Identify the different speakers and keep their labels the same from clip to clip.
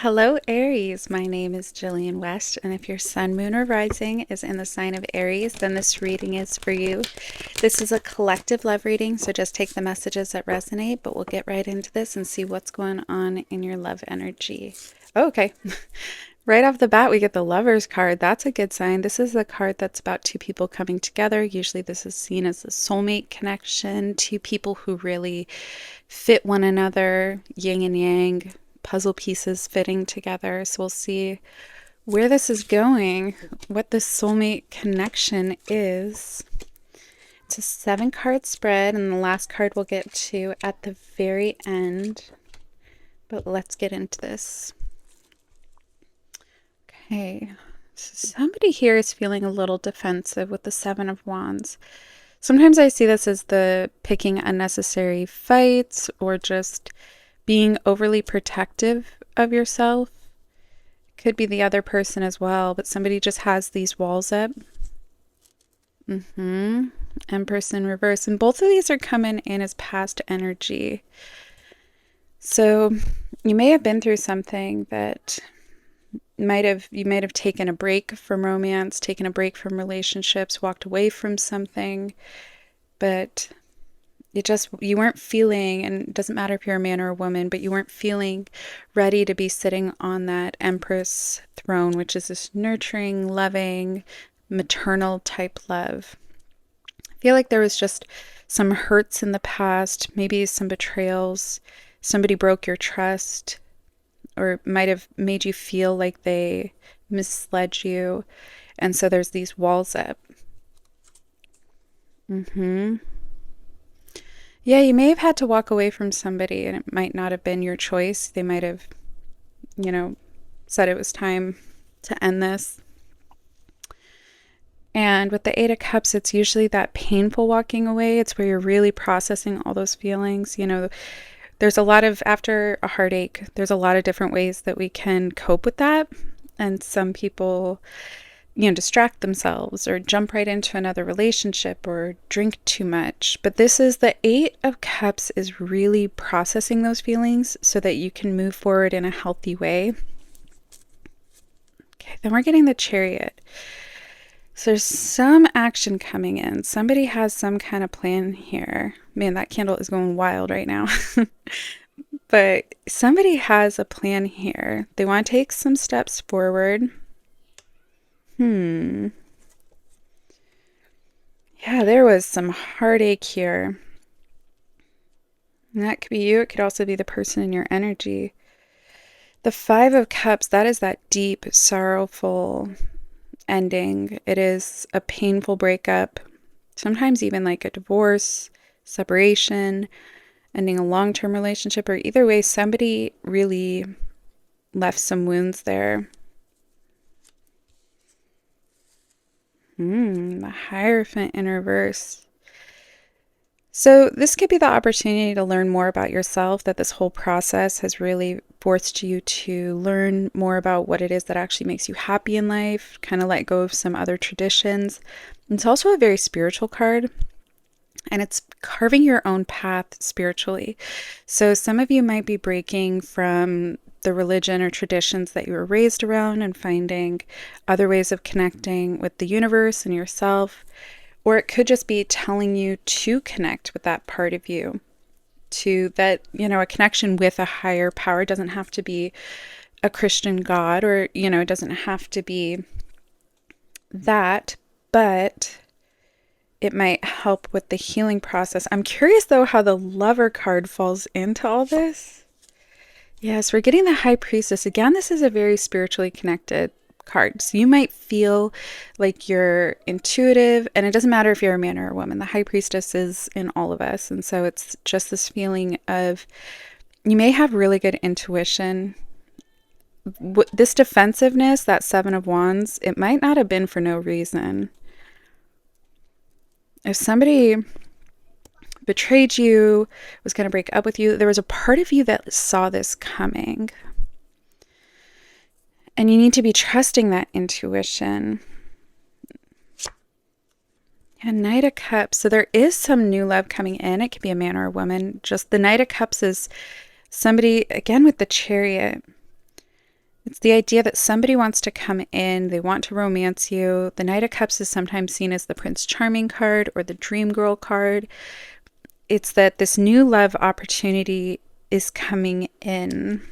Speaker 1: Hello, Aries. My name is Jillian West, and if your sun, moon, or rising is in the sign of Aries, then this reading is for you. This is a collective love reading, so just take the messages that resonate, but we'll get right into this and see what's going on in your love energy. Oh, okay. Right off the bat, we get the Lovers card. That's a good sign. This is a card that's about two people coming together. Usually, this is seen as a soulmate connection, two people who really fit one another, yin and yang, puzzle pieces fitting together. So we'll see where this is going, what the soulmate connection is. It's a 7-card spread, and the last card we'll get to at the very end. But let's get into this. Okay, so somebody here is feeling a little defensive with the 7 of Wands. Sometimes I see this as the picking unnecessary fights or just being overly protective of yourself. Could be the other person as well, but somebody just has these walls up. Empress in reverse. And both of these are coming in as past energy. So you may have been through something that you might have taken a break from romance, taken a break from relationships, walked away from something, but you weren't feeling, and it doesn't matter if you're a man or a woman, but you weren't feeling ready to be sitting on that Empress throne, which is this nurturing, loving, maternal type love. I feel like there was just some hurts in the past, maybe some betrayals, somebody broke your trust, or might have made you feel like they misled you. And so there's these walls up. Yeah, you may have had to walk away from somebody, and it might not have been your choice. They might have, said it was time to end this. And with the 8 of Cups, it's usually that painful walking away. It's where you're really processing all those feelings. There's a lot of, after a heartache, there's a lot of different ways that we can cope with that. And some people, distract themselves or jump right into another relationship or drink too much. But this is the 8 of Cups is really processing those feelings so that you can move forward in a healthy way. Okay, then we're getting the Chariot. So there's some action coming in. Somebody has some kind of plan here. Man, that candle is going wild right now. But somebody has a plan here. They want to take some steps forward. Yeah, there was some heartache here. And that could be you. It could also be the person in your energy. The 5 of Cups, that is that deep, sorrowful ending. It is a painful breakup. Sometimes even like a divorce, separation, ending a long-term relationship, or either way, somebody really left some wounds there. The Hierophant in reverse. So this could be the opportunity to learn more about yourself, that this whole process has really forced you to learn more about what it is that actually makes you happy in life, kind of let go of some other traditions. It's also a very spiritual card, and it's carving your own path spiritually. So some of you might be breaking from the religion or traditions that you were raised around and finding other ways of connecting with the universe and yourself. Or it could just be telling you to connect with that part of you, to that, a connection with a higher power. It doesn't have to be a Christian God, or, it doesn't have to be that, but it might help with the healing process. I'm curious, though, how the Lover card falls into all this. Yes, we're getting the High Priestess. Again, this is a very spiritually connected card. So you might feel like you're intuitive, and it doesn't matter if you're a man or a woman. The High Priestess is in all of us. And so it's just this feeling of, you may have really good intuition. This defensiveness, that 7 of Wands, it might not have been for no reason. If somebody betrayed you, was going to break up with you, there was a part of you that saw this coming. And you need to be trusting that intuition. And Knight of Cups. So there is some new love coming in. It could be a man or a woman. Just the Knight of Cups is somebody, again, with the Chariot. It's the idea that somebody wants to come in, they want to romance you. The Knight of Cups is sometimes seen as the Prince Charming card or the Dream Girl card. It's that this new love opportunity is coming in.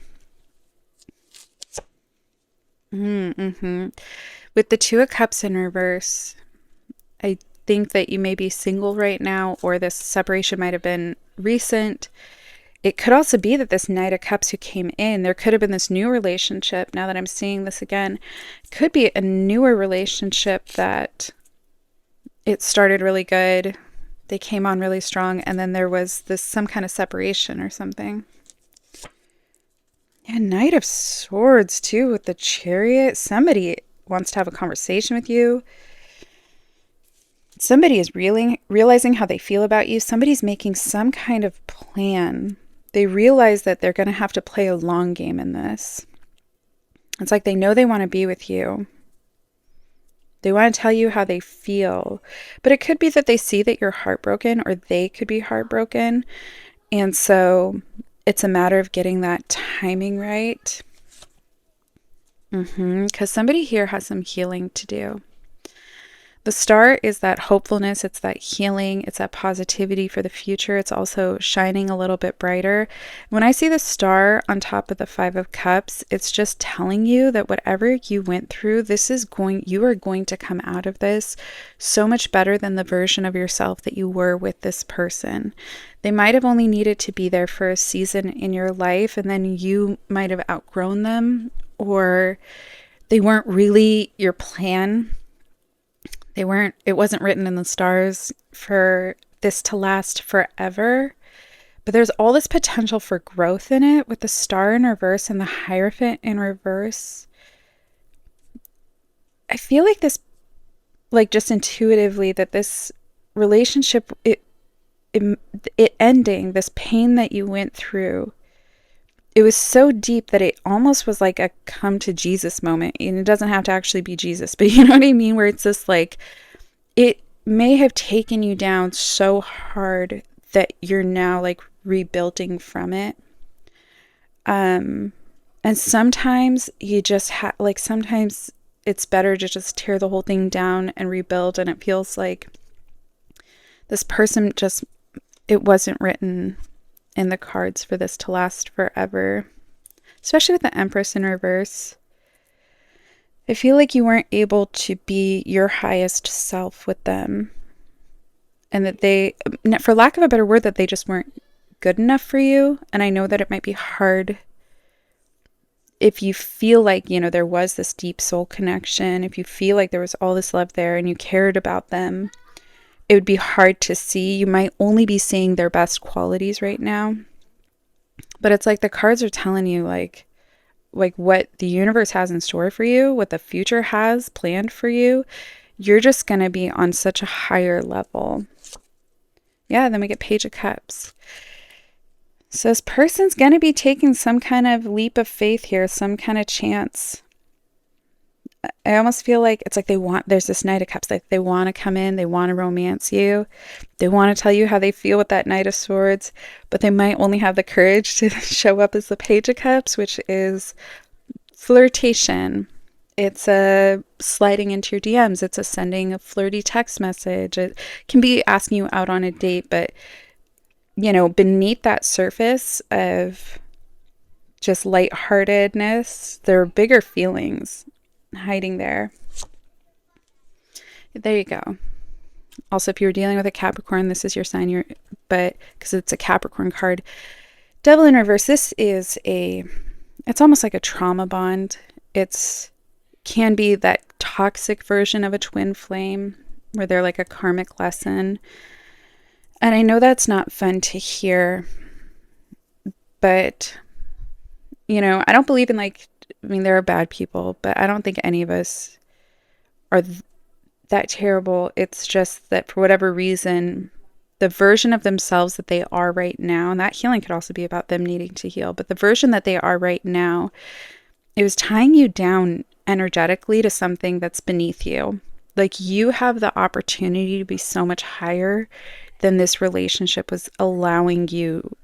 Speaker 1: With the Two of Cups in reverse, I think that you may be single right now, or this separation might have been recent. It could also be that this Knight of Cups who came in, there could have been this new relationship. Now that I'm seeing this again, could be a newer relationship that it started really good. They came on really strong, and then there was this some kind of separation or something. Yeah, Knight of Swords too with the Chariot. Somebody wants to have a conversation with you. Somebody is realizing how they feel about you. Somebody's making some kind of plan. They realize that they're going to have to play a long game in this. It's like they know they want to be with you. They want to tell you how they feel. But it could be that they see that you're heartbroken, or they could be heartbroken. And so it's a matter of getting that timing right. Because somebody here has some healing to do. The star is that hopefulness, it's that healing, it's that positivity for the future. It's also shining a little bit brighter. When I see the star on top of the Five of Cups, it's just telling you that whatever you went through, you are going to come out of this so much better than the version of yourself that you were with this person. They might have only needed to be there for a season in your life, and then you might have outgrown them, or they weren't really your plan. It wasn't written in the stars for this to last forever, but there's all this potential for growth in it with the Star in reverse and the Hierophant in reverse. I feel like this, like just intuitively, that this relationship, it ending, this pain that you went through, it was so deep that it almost was like a come to Jesus moment. And it doesn't have to actually be Jesus, but you know what I mean? Where it's just like, it may have taken you down so hard that you're now like rebuilding from it. And sometimes you just sometimes it's better to just tear the whole thing down and rebuild. And it feels like this person it wasn't written in the cards for this to last forever, especially with the Empress in reverse. I feel like you weren't able to be your highest self with them, and that they, for lack of a better word, that they just weren't good enough for you. And I know that it might be hard if you feel like, there was this deep soul connection, if you feel like there was all this love there and you cared about them, it would be hard to see. You might only be seeing their best qualities right now. But it's like the cards are telling you like what the universe has in store for you, what the future has planned for you. You're just going to be on such a higher level. Yeah, then we get Page of Cups. So this person's going to be taking some kind of leap of faith here, some kind of chance. I almost feel like it's like there's this Knight of Cups, like they want to come in, they want to romance you, they want to tell you how they feel with that Knight of Swords, but they might only have the courage to show up as the Page of Cups, which is flirtation. It's a sliding into your DMs. It's a sending a flirty text message. It can be asking you out on a date, but beneath that surface of just lightheartedness, there are bigger feelings hiding there. There you go. Also, if you're dealing with a Capricorn, this is your sign. But because it's a Capricorn card, Devil in reverse. It's almost like a trauma bond. Can be that toxic version of a twin flame where they're like a karmic lesson. And I know that's not fun to hear, but I don't believe in there are bad people, but I don't think any of us are that terrible. It's just that for whatever reason, the version of themselves that they are right now, and that healing could also be about them needing to heal, but the version that they are right now, it was tying you down energetically to something that's beneath you. Like you have the opportunity to be so much higher than this relationship was allowing you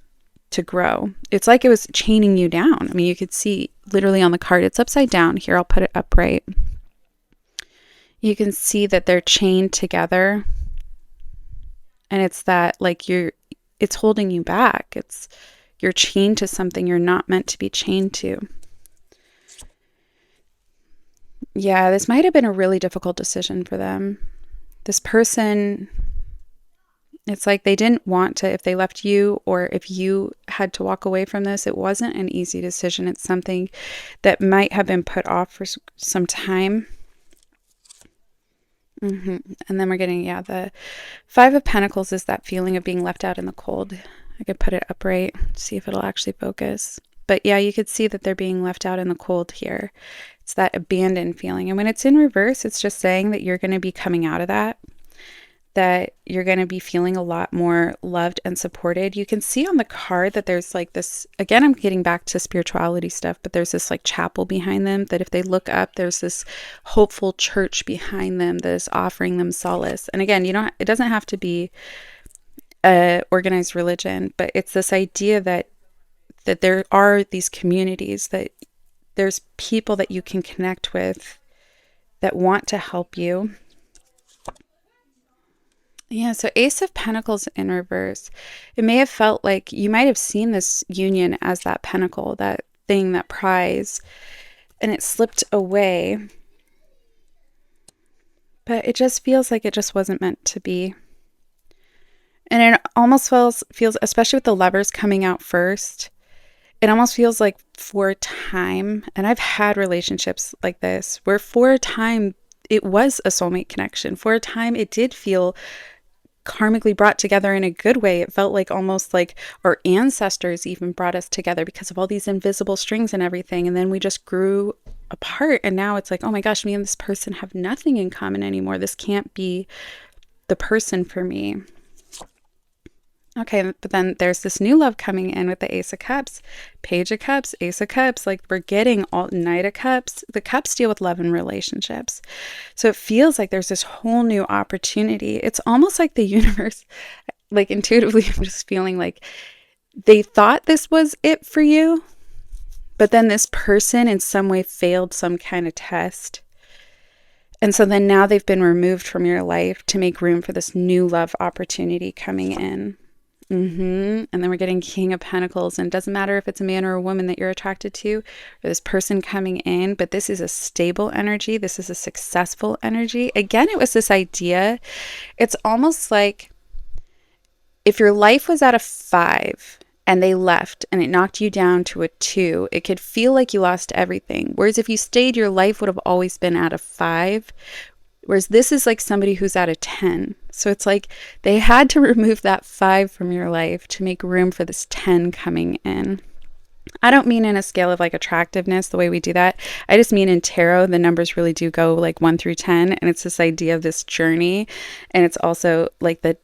Speaker 1: to grow. It's like it was chaining you down. I mean, you could see literally on the card, it's upside down. Here, I'll put it upright. You can see that they're chained together. And it's that like it's holding you back. You're chained to something you're not meant to be chained to. Yeah, this might have been a really difficult decision for them. This person, it's like they didn't want to, if they left you or if you had to walk away from this, it wasn't an easy decision. It's something that might have been put off for some time. And then we're getting, the Five of Pentacles is that feeling of being left out in the cold. I could put it upright, see if it'll actually focus. But yeah, you could see that they're being left out in the cold here. It's that abandoned feeling. And when it's in reverse, it's just saying that you're going to be coming out of that you're going to be feeling a lot more loved and supported. You can see on the card that there's like this, again, I'm getting back to spirituality stuff, but there's this like chapel behind them that if they look up, there's this hopeful church behind them that is offering them solace. And again, it doesn't have to be a organized religion, but it's this idea that there are these communities, that there's people that you can connect with that want to help you. Yeah, so Ace of Pentacles in reverse. It may have felt like you might have seen this union as that pentacle, that thing, that prize, and it slipped away. But it just feels like it just wasn't meant to be. And it almost feels, especially with the Lovers coming out first, it almost feels like for a time, and I've had relationships like this, where for a time it was a soulmate connection. For a time it did feel karmically brought together in a good way. It felt like almost like our ancestors even brought us together because of all these invisible strings and everything. And then we just grew apart. And now it's like, oh my gosh, me and this person have nothing in common anymore. This can't be the person for me. Okay, but then there's this new love coming in with the Ace of Cups, Page of Cups, Ace of Cups. Like we're getting all Knight of Cups. The cups deal with love and relationships. So it feels like there's this whole new opportunity. It's almost like the universe, like intuitively, I'm just feeling like they thought this was it for you, but then this person in some way failed some kind of test. And so then now they've been removed from your life to make room for this new love opportunity coming in. And then we're getting King of Pentacles, and it doesn't matter if it's a man or a woman that you're attracted to, or this person coming in, but this is a stable energy. This is a successful energy. Again, it was this idea. It's almost like if your life was at a 5 and they left and it knocked you down to a 2, it could feel like you lost everything. Whereas if you stayed, your life would have always been at a 5. Whereas this is like somebody who's at a 10. So it's like they had to remove that 5 from your life to make room for this 10 coming in. I don't mean in a scale of like attractiveness, the way we do that. I just mean in tarot, the numbers really do go like 1 through 10. And it's this idea of this journey. And it's also like the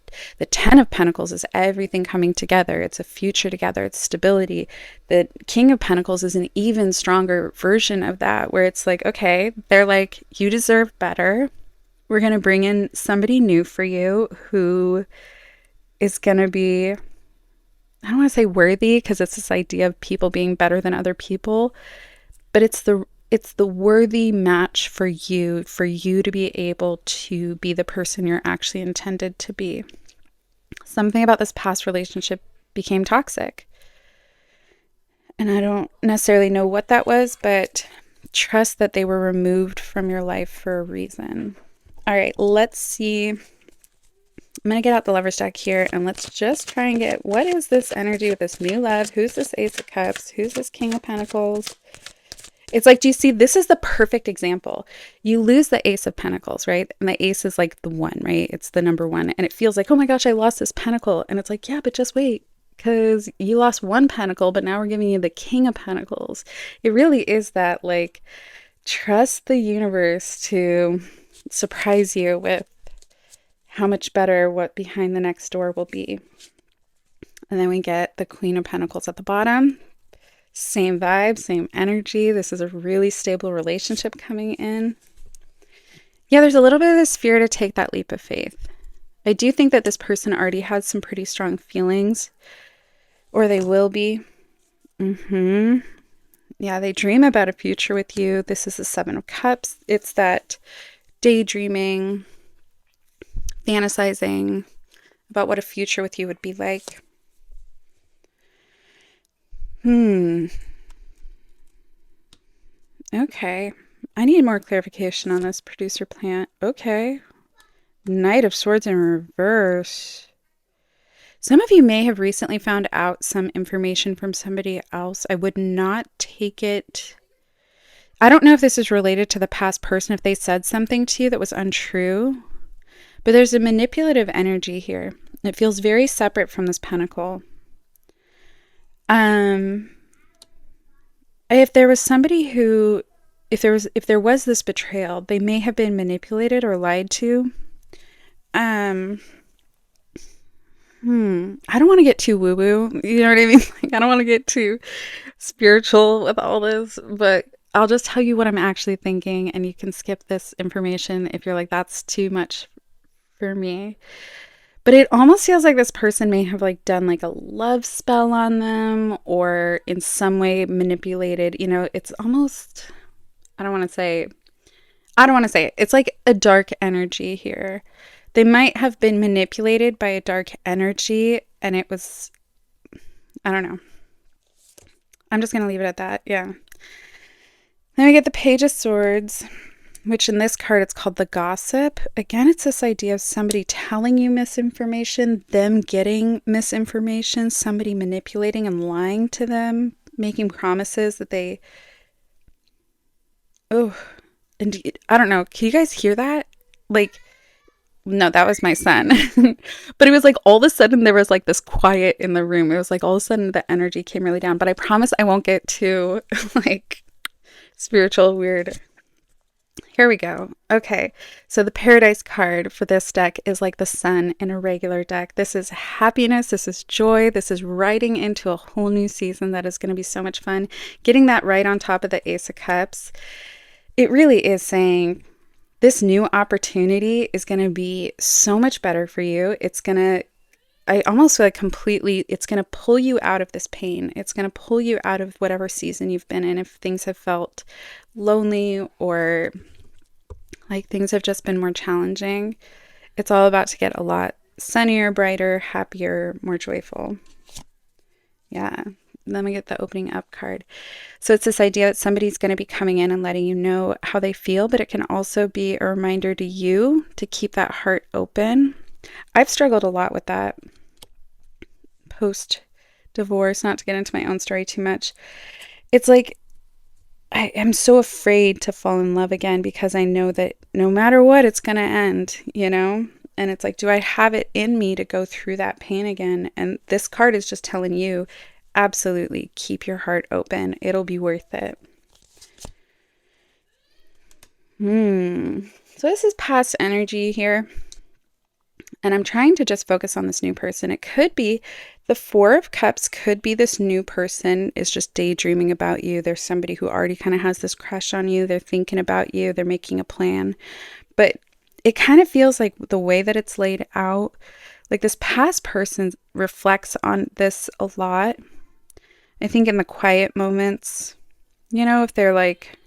Speaker 1: 10 of Pentacles is everything coming together. It's a future together. It's stability. The King of Pentacles is an even stronger version of that, where it's like, okay, they're like, you deserve better. We're going to bring in somebody new for you who is going to be, I don't want to say worthy, because it's this idea of people being better than other people, but it's the worthy match for you to be able to be the person you're actually intended to be. Something about this past relationship became toxic. And I don't necessarily know what that was, but trust that they were removed from your life for a reason. All right, let's see. I'm going to get out the Lover's deck here, and let's just try and get, what is this energy with this new love? Who's this Ace of Cups? Who's this King of Pentacles? It's like, do you see, this is the perfect example. You lose the Ace of Pentacles, right? And the Ace is like the 1, right? It's the number 1. And it feels like, oh my gosh, I lost this pentacle. And it's like, yeah, but just wait, because you lost 1 pentacle, but now we're giving you the King of Pentacles. It really is that, like, trust the universe to surprise you with how much better what behind the next door will be. And then we get the Queen of Pentacles at the bottom. Same vibe, same energy. This is a really stable relationship coming in. Yeah, there's a little bit of this fear to take that leap of faith. I do think that this person already has some pretty strong feelings or they will be. Yeah, they dream about a future with you. This is the Seven of Cups. It's that daydreaming, fantasizing about what a future with you would be like. Okay. I need more clarification on this, producer plant. Okay. Knight of Swords in reverse. Some of you may have recently found out some information from somebody else. I would not take it. I don't know if this is related to the past person, if they said something to you that was untrue, but there's a manipulative energy here. It feels very separate from this pentacle. If there was somebody who, if there was this betrayal, they may have been manipulated or lied to. I don't want to get too woo-woo, you know what I mean? Like, I don't want to get too spiritual with all this, but I'll just tell you what I'm actually thinking, and you can skip this information if you're like, that's too much for me. But it almost feels like this person may have like done like a love spell on them, or in some way manipulated, you know, it's almost, I don't want to say it. It's like a dark energy here. They might have been manipulated by a dark energy, and it was, I don't know. I'm just going to leave it at that. Yeah. Then we get the Page of Swords, which in this card, it's called the Gossip. Again, it's this idea of somebody telling you misinformation, them getting misinformation, somebody manipulating and lying to them, making promises that they, oh, and I don't know. Can you guys hear that? Like, no, that was my son. But it was like all of a sudden there was like this quiet in the room. It was like all of a sudden the energy came really down. But I promise I won't get too like spiritual weird. Here we go. Okay. So the Paradise card for this deck is like the sun in a regular deck. This is happiness. This is joy. This is riding into a whole new season that is going to be so much fun. Getting that right on top of the Ace of Cups. It really is saying this new opportunity is going to be so much better for you. It's going to, I almost feel like completely, it's going to pull you out of this pain. It's going to pull you out of whatever season you've been in. If things have felt lonely or like things have just been more challenging, it's all about to get a lot sunnier, brighter, happier, more joyful. Yeah. Then we get the opening up card. So it's this idea that somebody's going to be coming in and letting you know how they feel, but it can also be a reminder to you to keep that heart open. I've struggled a lot with that post divorce, not to get into my own story too much. It's like I am so afraid to fall in love again because I know that no matter what, it's going to end, you know? And it's like, do I have it in me to go through that pain again? And this card is just telling you, absolutely, keep your heart open. It'll be worth it. So this is past energy here. And I'm trying to just focus on this new person. It could be the Four of Cups could be this new person is just daydreaming about you. There's somebody who already kind of has this crush on you. They're thinking about you. They're making a plan. But it kind of feels like the way that it's laid out, like this past person reflects on this a lot. I think in the quiet moments, you know, if they're like,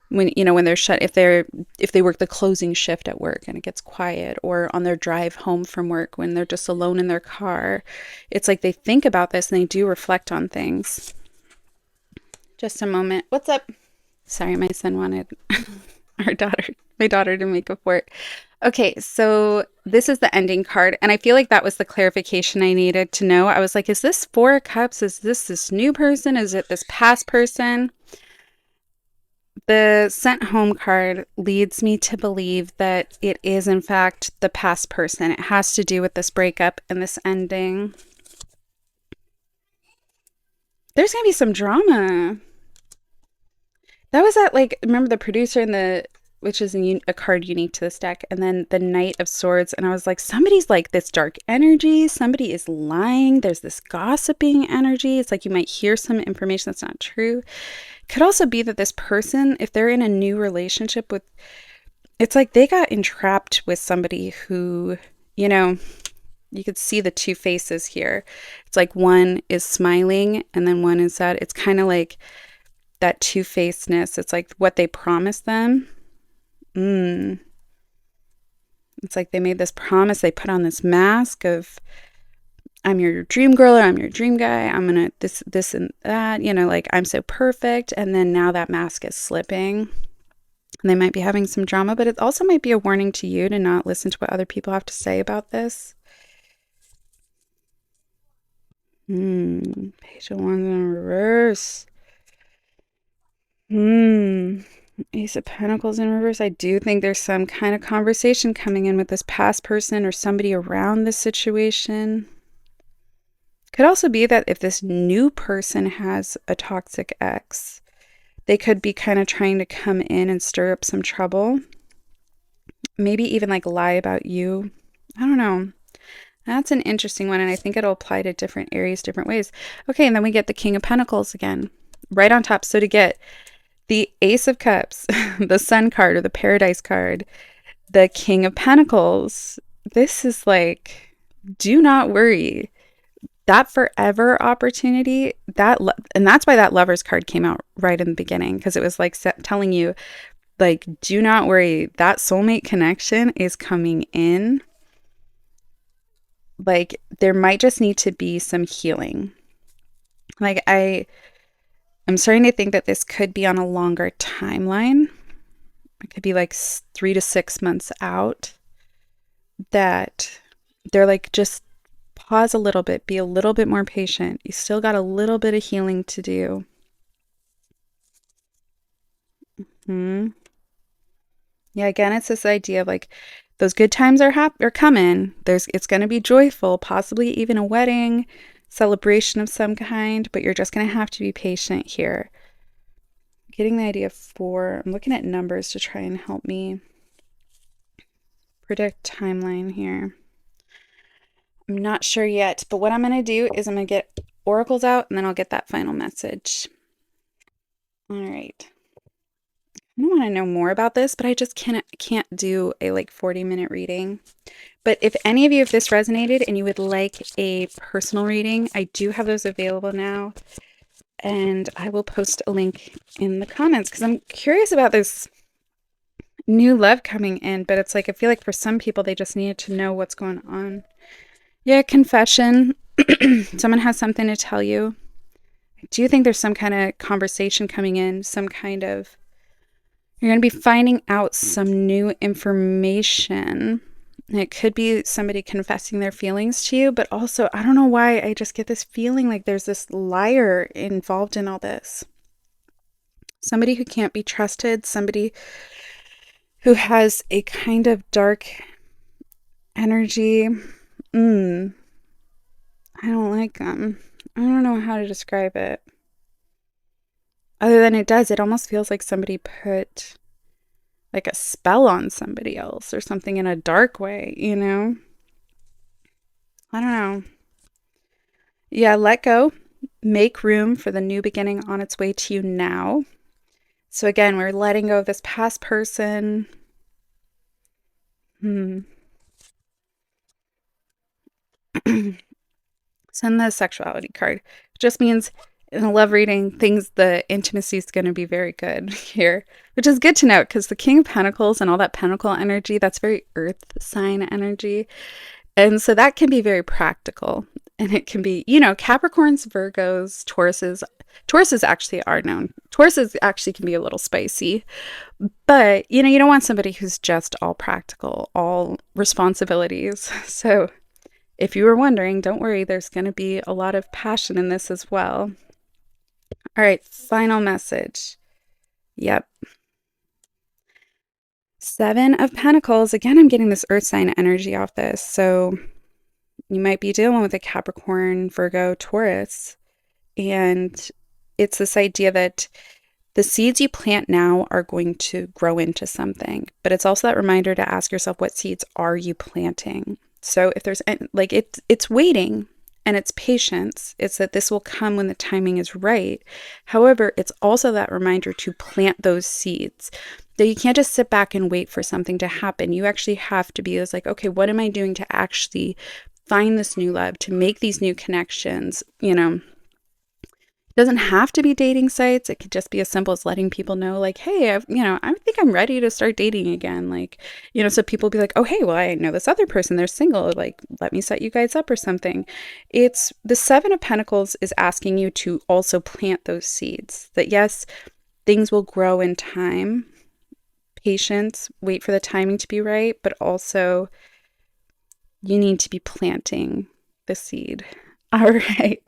Speaker 1: when, you know, when they're shut, if they work the closing shift at work and it gets quiet, or on their drive home from work when they're just alone in their car, it's like they think about this and they do reflect on things. Just a moment. What's up? Sorry, my son wanted my daughter to make a fort. Okay, so this is the ending card, and I feel like that was the clarification I needed to know. I was like, is this Four of Cups? Is this new person? Is it this past person? The Sent Home card leads me to believe that it is, in fact, the past person. It has to do with this breakup and this ending. There's going to be some drama. That was that, like, remember the producer and the, which is a card unique to this deck, and then the Knight of Swords, and I was like, somebody's like this dark energy, somebody is lying, there's this gossiping energy. It's like you might hear some information that's not true. Could also be that this person, if they're in a new relationship with, it's like they got entrapped with somebody who, you know, You could see the two faces here. It's like one is smiling and then one is sad. It's kind of like that two-facedness. It's like what they promised them. Mm. It's like they made this promise. They put on this mask of, I'm your dream girl or I'm your dream guy. I'm gonna this and that, like I'm so perfect. And then now that mask is slipping. And they might be having some drama, but it also might be a warning to you to not listen to what other people have to say about this. Page of Wands in reverse. Ace of Pentacles in reverse. I do think there's some kind of conversation coming in with this past person or somebody around this situation. Could also be that if this new person has a toxic ex, they could be kind of trying to come in and stir up some trouble. Maybe even like lie about you. I don't know. That's an interesting one, and I think it'll apply to different Aries different ways. Okay, and then we get the King of Pentacles again, right on top. So to get the Ace of Cups, the Sun card or the Paradise card, the King of Pentacles, this is like, do not worry. That forever opportunity, and that's why that Lovers card came out right in the beginning, because it was like telling you, like, do not worry, that soulmate connection is coming in. Like, there might just need to be some healing. Like, I'm starting to think that this could be on a longer timeline. It could be like 3 to 6 months out, that they're like, just pause a little bit, be a little bit more patient. You still got a little bit of healing to do. Yeah, again, it's this idea of like, those good times are coming. It's going to be joyful, possibly even a wedding, celebration of some kind, but you're just going to have to be patient here. Getting the idea for, I'm looking at numbers to try and help me predict timeline here. I'm not sure yet, but what I'm going to do is I'm going to get oracles out and then I'll get that final message. All right. I don't want to know more about this, but I just can't do a like 40-minute reading. But if any of you, if this resonated and you would like a personal reading, I do have those available now. And I will post a link in the comments because I'm curious about this new love coming in. But it's like, I feel like for some people, they just needed to know what's going on. Yeah, confession. Someone has something to tell you. Do you think there's some kind of conversation coming in? Some kind of, you're going to be finding out some new information. It could be somebody confessing their feelings to you, but also, I don't know why, I just get this feeling like there's this liar involved in all this. Somebody who can't be trusted, somebody who has a kind of dark energy. I don't like them. I don't know how to describe it. Other than it almost feels like somebody put like a spell on somebody else or something in a dark way, I don't know. Yeah, let go. Make room for the new beginning on its way to you now. So again, we're letting go of this past person. Send the sexuality card. It just means in a love reading, the intimacy is going to be very good here, which is good to note because the King of Pentacles and all that pentacle energy, that's very earth sign energy. And so that can be very practical. And it can be, Capricorns, Virgos, Tauruses actually are known. Tauruses actually can be a little spicy. But, you don't want somebody who's just all practical, all responsibilities. So if you were wondering, don't worry, there's going to be a lot of passion in this as well. All right, final message. Yep. 7 of Pentacles. Again, I'm getting this earth sign energy off this. So you might be dealing with a Capricorn, Virgo, Taurus. And it's this idea that the seeds you plant now are going to grow into something. But it's also that reminder to ask yourself, what seeds are you planting? So if there's like, it's waiting and it's patience. It's that this will come when the timing is right. However, it's also that reminder to plant those seeds. That you can't just sit back and wait for something to happen. You actually have to be like, okay, what am I doing to actually find this new love, to make these new connections. It doesn't have to be dating sites. It could just be as simple as letting people know, like, hey, I think I'm ready to start dating again. Like, so people be like, oh, hey, well, I know this other person, they're single. Like, let me set you guys up or something. It's the Seven of Pentacles is asking you to also plant those seeds that, yes, things will grow in time. Patience, wait for the timing to be right, but also you need to be planting the seed. All right.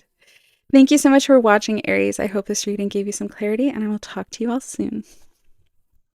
Speaker 1: Thank you so much for watching, Aries. I hope this reading gave you some clarity, and I will talk to you all soon.